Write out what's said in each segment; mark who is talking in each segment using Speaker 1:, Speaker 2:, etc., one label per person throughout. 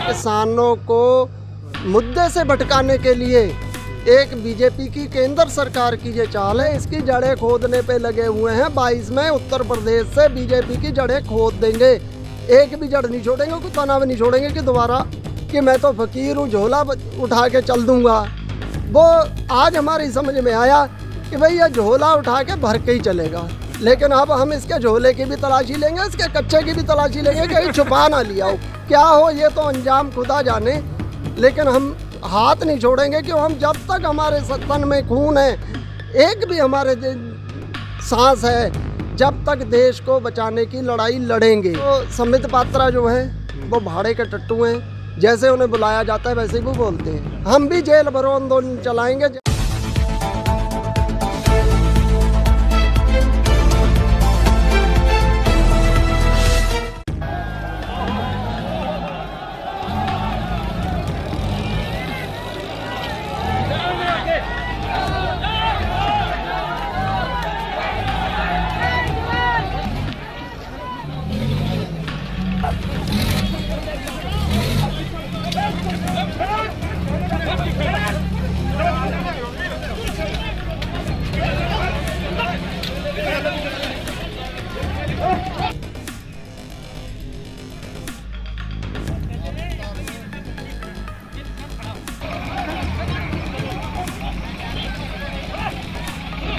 Speaker 1: किसानों को मुद्दे से भटकाने के लिए एक बीजेपी की केंद्र सरकार की ये चाल है। इसकी जड़ें खोदने पे लगे हुए हैं। 22 में उत्तर प्रदेश से बीजेपी की जड़ें खोद देंगे। एक भी जड़ नहीं छोड़ेंगे, कोई तना भी नहीं छोड़ेंगे कि दोबारा कि मैं तो फकीर हूँ, झोला उठा के चल दूंगा। वो आज हमारी समझ में आया कि भाई ये झोला उठा के भर के ही चलेगा, लेकिन अब हम इसके झोले की भी तलाशी लेंगे, इसके कच्चे की भी तलाशी लेंगे, कहीं छुपा ना लिया हो। क्या हो ये तो अंजाम खुदा जाने, लेकिन हम हाथ नहीं छोड़ेंगे कि हम जब तक हमारे तन में खून है, एक भी हमारे सांस है, जब तक देश को बचाने की लड़ाई लड़ेंगे। तो संबित पात्रा जो है वो भाड़े के टट्टू हैं, जैसे उन्हें बुलाया जाता है वैसे ही वो बोलते हैं। हम भी जेल भरो आंदोलन चलाएंगे।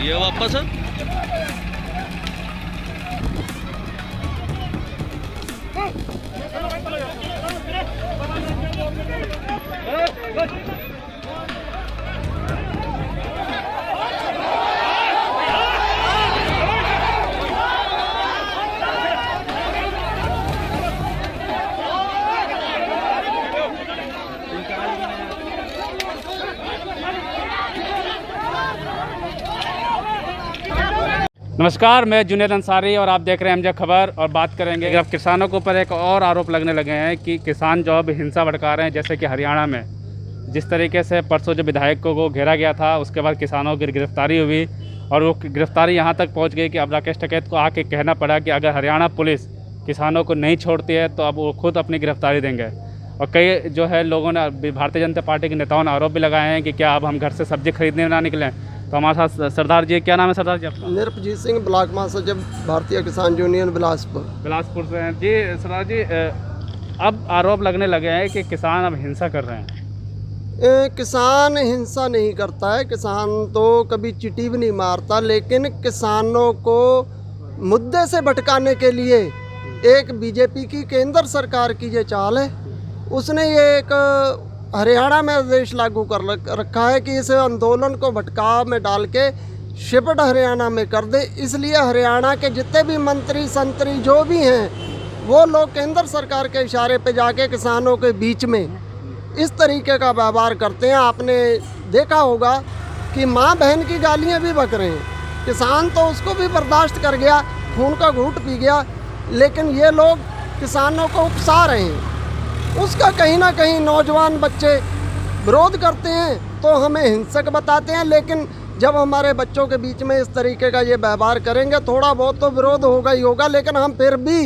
Speaker 2: ये वापस है।
Speaker 3: नमस्कार, मैं जुनेद अंसारी और आप देख रहे हैं एमजे खबर। और बात करेंगे अब किसानों के ऊपर एक और आरोप लगने लगे हैं कि किसान जो अब हिंसा भड़का रहे हैं। जैसे कि हरियाणा में जिस तरीके से परसों जो विधायकों को घेरा गया था, उसके बाद किसानों की गिरफ्तारी हुई और वो गिरफ्तारी यहाँ तक पहुँच गई कि अब राकेश टिकैत को आके कहना पड़ा कि अगर हरियाणा पुलिस किसानों को नहीं छोड़ती है तो अब वो खुद अपनी गिरफ्तारी देंगे। और कई जो है लोगों ने, भारतीय जनता पार्टी के नेताओं ने आरोप भी लगाए हैं कि क्या अब हम घर से सब्जी खरीदने ना निकलें। तो हमारे साथ सरदार जी, क्या नाम है सरदार जी आपका?
Speaker 1: निरपजीत सिंह, ब्लॉक महासचिव भारतीय किसान यूनियन
Speaker 3: बिलासपुर से हैं जी। सरदार जी, अब आरोप लगने लगे हैं कि किसान अब हिंसा कर रहे हैं।
Speaker 1: किसान हिंसा नहीं करता है, किसान तो कभी चिट्ठी भी नहीं मारता, लेकिन किसानों को मुद्दे से भटकाने के लिए एक बीजेपी की केंद्र सरकार की ये चाल है। उसने ये एक हरियाणा में आदेश लागू कर रखा है कि इस आंदोलन को भटकाव में डाल के शिफ्ट हरियाणा में कर दे। इसलिए हरियाणा के जितने भी मंत्री संतरी जो भी हैं, वो लोग केंद्र सरकार के इशारे पे जाके किसानों के बीच में इस तरीके का व्यवहार करते हैं। आपने देखा होगा कि माँ बहन की गालियाँ भी बक रहे हैं। किसान तो उसको भी बर्दाश्त कर गया, खून का घूंट पी गया, लेकिन ये लोग किसानों को उकसा रहे हैं। उसका कहीं ना कहीं नौजवान बच्चे विरोध करते हैं तो हमें हिंसक बताते हैं, लेकिन जब हमारे बच्चों के बीच में इस तरीके का ये व्यवहार करेंगे, थोड़ा बहुत तो विरोध होगा ही होगा, लेकिन हम फिर भी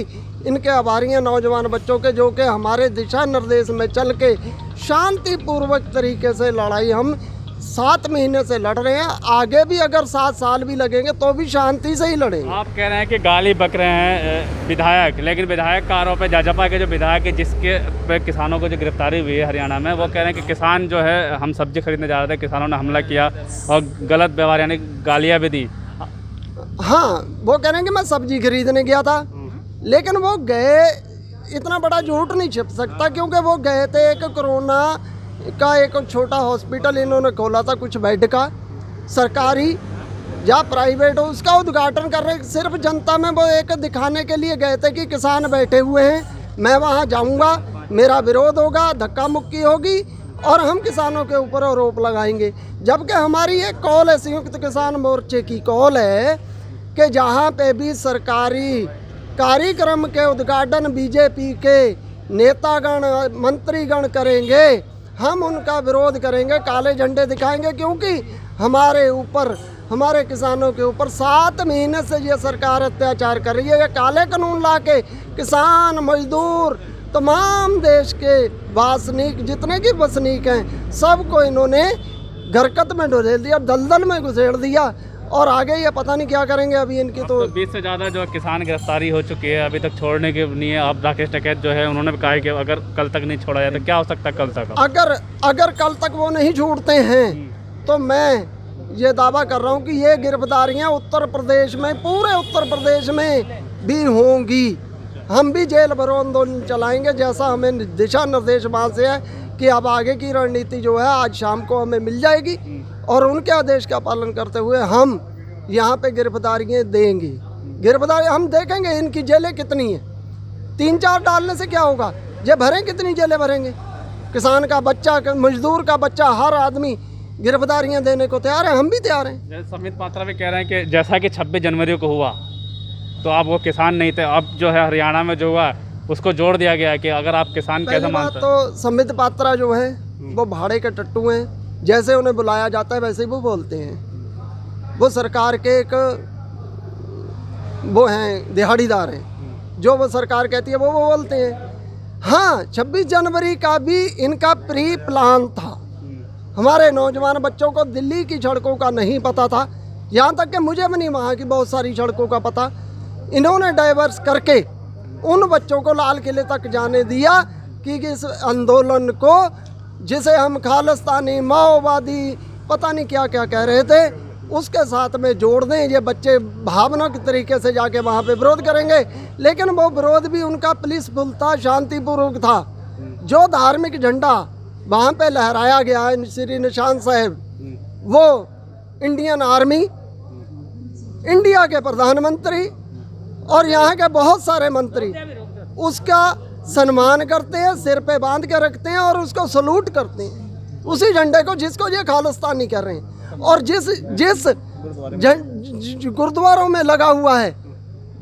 Speaker 1: इनके आभारी हैं नौजवान बच्चों के, जो कि हमारे दिशा निर्देश में चल के शांतिपूर्वक तरीके से लड़ाई हम 7 महीने से लड़ रहे हैं। आगे भी अगर 7 साल भी लगेंगे तो भी शांति से ही लड़ेंगे।
Speaker 3: आप कह रहे हैं कि गाली बक रहे हैं विधायक, लेकिन विधायक का आरोप है, जाजपा के जो विधायक है जिसके पे किसानों को जो गिरफ्तारी हुई है हरियाणा में, वो कह रहे हैं कि किसान जो है, हम सब्जी खरीदने जा रहे थे, किसानों ने हमला किया और गलत व्यवहार यानी गालियाँ भी दी।
Speaker 1: हाँ, वो कह रहे हैं कि मैं सब्जी खरीदने गया था, लेकिन वो गए, इतना बड़ा झूठ नहीं छिप सकता, क्योंकि वो गए थे एक कोरोना का एक छोटा हॉस्पिटल इन्होंने खोला था, कुछ बेड का, सरकारी या प्राइवेट हो, उसका उद्घाटन कर रहे। सिर्फ जनता में वो एक दिखाने के लिए गए थे कि किसान बैठे हुए हैं, मैं वहाँ जाऊँगा, मेरा विरोध होगा, धक्का मुक्की होगी और हम किसानों के ऊपर आरोप लगाएंगे। जबकि हमारी एक कॉल है, संयुक्त किसान मोर्चे की कॉल है कि जहाँ पे भी सरकारी कार्यक्रम के उद्घाटन बीजेपी के नेतागण मंत्रीगण करेंगे, हम उनका विरोध करेंगे, काले झंडे दिखाएंगे, क्योंकि हमारे ऊपर, हमारे किसानों के ऊपर 7 महीने से ये सरकार अत्याचार कर रही है। ये काले कानून ला के किसान, मजदूर, तमाम देश के वासनिक जितने की वसनीक हैं सबको इन्होंने गरकत में ढोल दिया, दलदल में घुसेड़ दिया। और आगे ये पता नहीं क्या करेंगे। अभी इनकी तो
Speaker 3: 20 से ज़्यादा जो किसान गिरफ्तारी हो चुकी है, अभी तक छोड़ने की नहीं है। अब राकेश टिकैत जो है उन्होंने कहा है कि अगर कल तक नहीं छोड़ा जाए तो क्या हो सकता है कल तक।
Speaker 1: अगर कल तक वो नहीं छूटते हैं तो मैं ये दावा कर रहा हूँ कि ये गिरफ्तारियाँ उत्तर प्रदेश में, पूरे उत्तर प्रदेश में भी होंगी। हम भी जेल भरो आंदोलन चलाएंगे, जैसा हमें दिशा निर्देश वहाँ से है कि अब आगे की रणनीति जो है आज शाम को हमें मिल जाएगी और उनके आदेश का पालन करते हुए हम यहाँ पे गिरफ्तारियाँ देंगे। गिरफ्तारी हम देखेंगे इनकी जेलें कितनी हैं। 3-4 डालने से क्या होगा, ये भरें कितनी जेलें भरेंगे। किसान का बच्चा, मजदूर का बच्चा, हर आदमी गिरफ्तारियाँ देने को तैयार है, हम भी तैयार हैं।
Speaker 3: जैसे संबित पात्रा भी कह रहे हैं कि जैसा कि 26 जनवरी को हुआ तो आप वो किसान नहीं थे, अब जो है हरियाणा में जो हुआ उसको जोड़ दिया गया है कि अगर आप किसान कैसे मानते हैं।
Speaker 1: तो संबित पात्रा जो है वो भाड़े के टट्टू हैं, जैसे उन्हें बुलाया जाता है वैसे ही वो बोलते हैं। वो सरकार के एक वो हैं, दिहाड़ीदार हैं, जो वो सरकार कहती है वो बोलते हैं। हाँ, 26 जनवरी का भी इनका प्री प्लान था। हमारे नौजवान बच्चों को दिल्ली की सड़कों का नहीं पता था, यहाँ तक कि मुझे भी नहीं वहाँ की बहुत सारी सड़कों का पता। इन्होंने डाइवर्स करके उन बच्चों को लाल किले तक जाने दिया कि इस आंदोलन को, जिसे हम खालिस्तानी, माओवादी, पता नहीं क्या क्या कह रहे थे, उसके साथ में जोड़ दें। ये बच्चे भावनात्मक तरीके से जाके वहाँ पे विरोध करेंगे, लेकिन वो विरोध भी उनका पीसफुल था, शांतिपूर्वक था। जो धार्मिक झंडा वहाँ पे लहराया गया है, श्री निशान साहब, वो इंडियन आर्मी, इंडिया के प्रधानमंत्री और यहाँ के बहुत सारे मंत्री उसका सम्मान करते हैं, सिर पे बांध के रखते हैं और उसको सलूट करते हैं, उसी झंडे को जिसको ये खालिस्तानी कर रहे हैं। और जिस गुरुद्वारों में लगा हुआ है,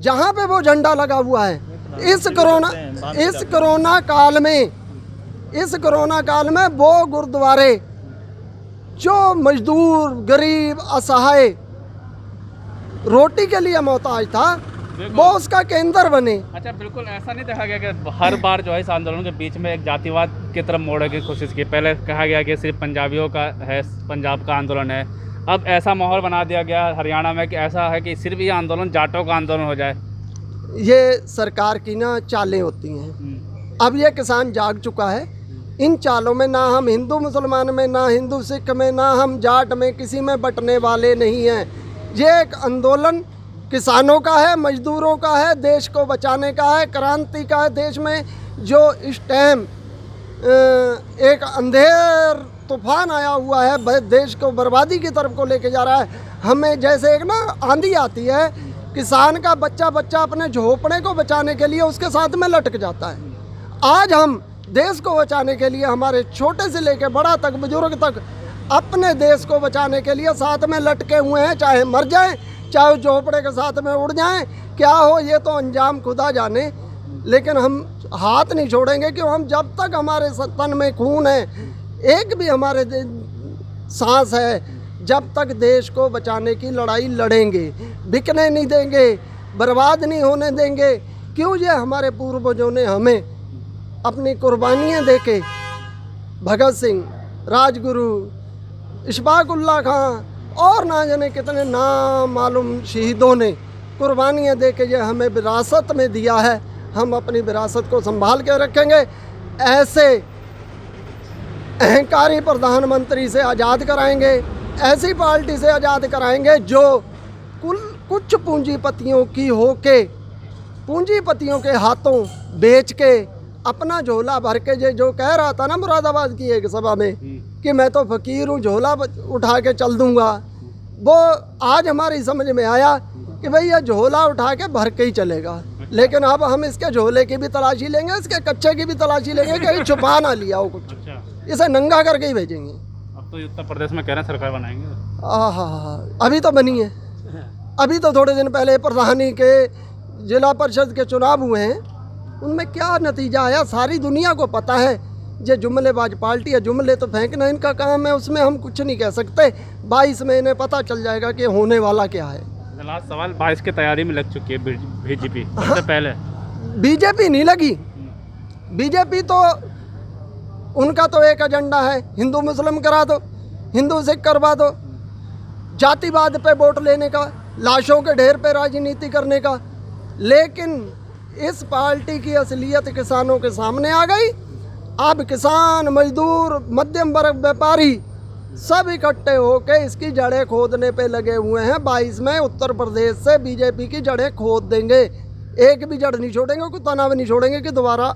Speaker 1: जहाँ पे वो झंडा लगा हुआ है, इस कोरोना काल में वो गुरुद्वारे जो मजदूर, गरीब, असहाय, रोटी के लिए मोहताज था, वो उसका केंद्र बने।
Speaker 3: अच्छा, बिल्कुल ऐसा नहीं देखा गया कि हर बार जो है इस आंदोलन के बीच में एक जातिवाद की तरफ मोड़ने की कोशिश की। पहले कहा गया कि सिर्फ पंजाबियों का है, पंजाब का आंदोलन है। अब ऐसा माहौल बना दिया गया हरियाणा में कि ऐसा है कि सिर्फ ये आंदोलन जाटों का आंदोलन हो जाए।
Speaker 1: ये सरकार की ना चालें होती हैं। अब ये किसान जाग चुका है। इन चालों में ना हम हिंदू मुसलमान में, ना हिंदू सिख में, ना हम जाट में, किसी में बंटने वाले नहीं हैं। ये एक आंदोलन किसानों का है, मजदूरों का है, देश को बचाने का है, क्रांति का है। देश में जो इस टाइम एक अंधेर तूफान आया हुआ है, देश को बर्बादी की तरफ को लेके जा रहा है। हमें जैसे एक ना आंधी आती है, किसान का बच्चा अपने झोपड़े को बचाने के लिए उसके साथ में लटक जाता है। आज हम देश को बचाने के लिए, हमारे छोटे से लेके बड़ा तक, बुजुर्ग तक, अपने देश को बचाने के लिए साथ में लटके हुए हैं। चाहे मर जाएं, चाहे झोपड़े के साथ में उड़ जाएं, क्या हो ये तो अंजाम खुदा जाने, लेकिन हम हाथ नहीं छोड़ेंगे। क्यों? हम जब तक हमारे तन में खून है, एक भी हमारे सांस है, जब तक देश को बचाने की लड़ाई लड़ेंगे, बिकने नहीं देंगे, बर्बाद नहीं होने देंगे। क्यों? ये हमारे पूर्वजों ने हमें अपनी कुर्बानियाँ देके, भगत सिंह, राजगुरु, इशफाकुल्ला खां और ना जाने कितने नाम मालूम शहीदों ने कुर्बानियाँ देके ये हमें विरासत में दिया है। हम अपनी विरासत को संभाल के रखेंगे। ऐसे अहंकारी प्रधानमंत्री से आज़ाद कराएंगे, ऐसी पार्टी से आज़ाद कराएंगे जो कुछ पूंजीपतियों की होके, पूंजीपतियों के हाथों बेच के अपना झोला भर के, जो कह रहा था ना मुरादाबाद की एक सभा में कि मैं तो फकीर हूँ, झोला उठा के चल दूंगा, वो आज हमारी समझ में आया कि भाई ये झोला उठा के भर के ही चलेगा। लेकिन अब हम इसके झोले की भी तलाशी लेंगे, इसके कच्चे की भी तलाशी लेंगे, कहीं छुपा ना लिया हो कुछ। इसे नंगा करके ही भेजेंगे।
Speaker 3: अब तो उत्तर प्रदेश में कह रहे हैं सरकार बनाएंगे।
Speaker 1: अभी तो बनी है। अभी तो थोड़े दिन पहले प्रधानी के जिला परिषद के चुनाव हुए हैं, उनमें क्या नतीजा आया सारी दुनिया को पता है। ये जुमलेबाज पार्टी है, जुमले तो फेंकना इनका काम है, उसमें हम कुछ नहीं कह सकते। 22 में इन्हें पता चल जाएगा कि होने वाला क्या है।
Speaker 3: लास्ट सवाल, 22 की तैयारी में लग चुकी है बीजेपी सबसे पहले।
Speaker 1: बीजेपी नहीं लगी, बीजेपी तो उनका तो एक एजेंडा है, हिंदू मुस्लिम करा दो, हिंदू सिख करवा दो, जातिवाद पे वोट लेने का, लाशों के ढेर पे राजनीति करने का। लेकिन इस पार्टी की असलियत किसानों के सामने आ गई। अब किसान, मजदूर, मध्यम वर्ग, व्यापारी सब इकट्ठे होकर इसकी जड़ें खोदने पे लगे हुए हैं। 22 में उत्तर प्रदेश से बीजेपी की जड़ें खोद देंगे, एक भी जड़ नहीं छोड़ेंगे, कोई तना भी नहीं छोड़ेंगे कि दोबारा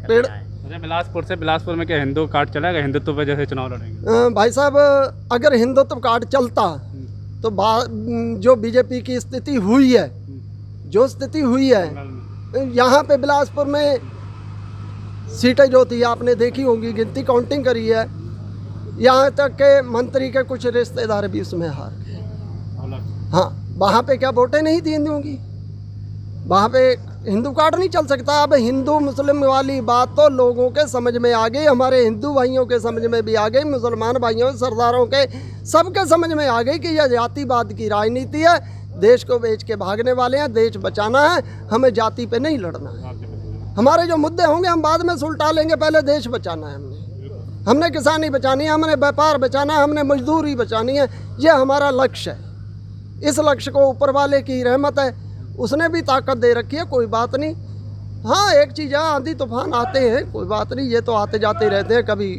Speaker 1: पेड़।
Speaker 3: बिलासपुर में क्या हिंदू कार्ड चलेगा? हिंदुत्व वजह से चुनाव लड़ेंगे?
Speaker 1: भाई साहब, अगर हिंदुत्व कार्ड चलता तो जो बीजेपी की स्थिति हुई है, जो स्थिति हुई है यहाँ पे बिलासपुर में, सीटें जो थी आपने देखी होंगी, गिनती काउंटिंग करी है, यहाँ तक के मंत्री के कुछ रिश्तेदार भी उसमें हार गए। हाँ, वहाँ पे क्या वोटें नहीं दी होंगी? वहाँ पे हिंदू कार्ड नहीं चल सकता। अब हिंदू मुस्लिम वाली बात तो लोगों के समझ में आ गई, हमारे हिंदू भाइयों के समझ में भी आ गई, मुसलमान भाइयों, सरदारों के, सबके समझ में आ गई कि यह जातिवाद की राजनीति है। देश को बेच के भागने वाले हैं, देश बचाना है, हमें जाति पे नहीं लड़ना है। हमारे जो मुद्दे होंगे हम बाद में सुलटा लेंगे, पहले देश बचाना है। हमने किसानी बचानी है, हमने व्यापार बचाना है, हमने मजदूरी बचानी है। ये हमारा लक्ष्य है। इस लक्ष्य को ऊपर वाले की रहमत है, उसने भी ताकत दे रखी है, कोई बात नहीं। हाँ, एक चीज़ है, आंधी तूफान आते हैं, कोई बात नहीं, ये तो आते जाते रहते हैं, कभी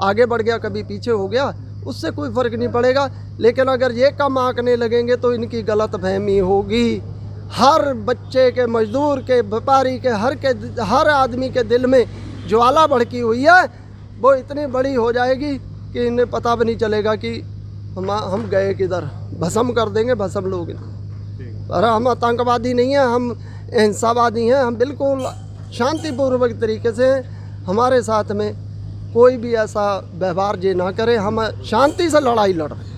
Speaker 1: आगे बढ़ गया, कभी पीछे हो गया, उससे कोई फ़र्क नहीं पड़ेगा। लेकिन अगर ये कम आंकने लगेंगे तो इनकी गलत फहमी होगी। हर बच्चे के, मजदूर के, व्यापारी के, हर आदमी के दिल में ज्वाला भड़की हुई है, वो इतनी बड़ी हो जाएगी कि इन्हें पता भी नहीं चलेगा कि हम गए किधर। भस्म कर देंगे, भस्म लोग। पर हम आतंकवादी नहीं हैं, हम हिंसावादी हैं। हम बिल्कुल शांतिपूर्वक तरीके से, हमारे साथ में कोई भी ऐसा व्यवहार जे ना करे, हम शांति से लड़ाई लड़ रहे हैं।